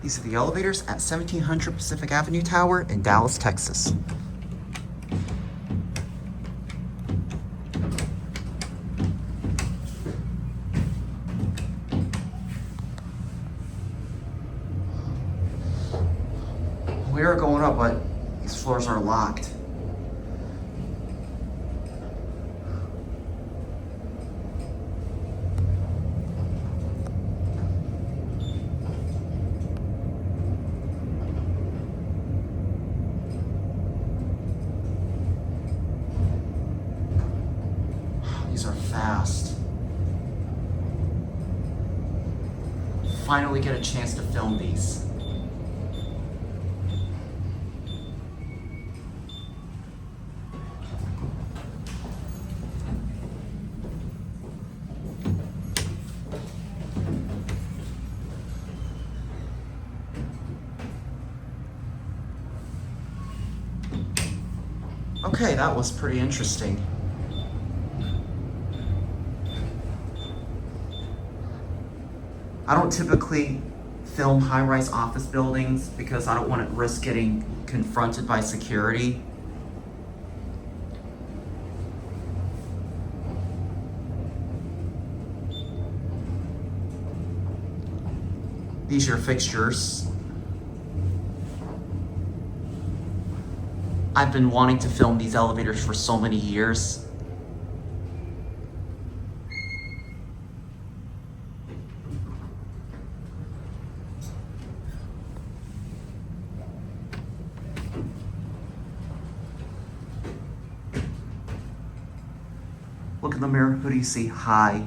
These are the elevators at 1700 Pacific Avenue Tower in Dallas, Texas. We are going up, but these floors are locked. These are fast. Finally get a chance to film these. Okay, that was pretty interesting. I don't typically film high-rise office buildings because I don't want to risk getting confronted by security. These are your fixtures. I've been wanting to film these elevators for so many years. Look in the mirror, who do you see? Hi.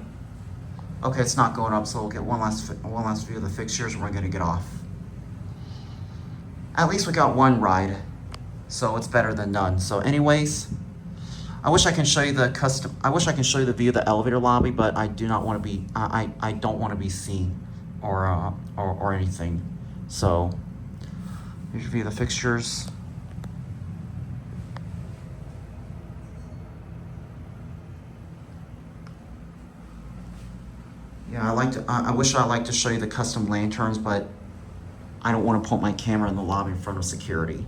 Okay, it's not going up, so we'll get one last view of the fixtures and we're gonna get off. At least we got one ride, so it's better than none. So anyways, I wish I can show you the view of the elevator lobby, but I do not want to be, I don't want to be seen or anything. So here's your view of the fixtures. Yeah, I wish I liked to show you the custom lanterns, but I don't want to put my camera in the lobby in front of security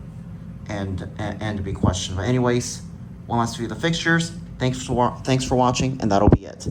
and to be questioned. But anyways, one last view of the fixtures. Thanks for watching, and that'll be it.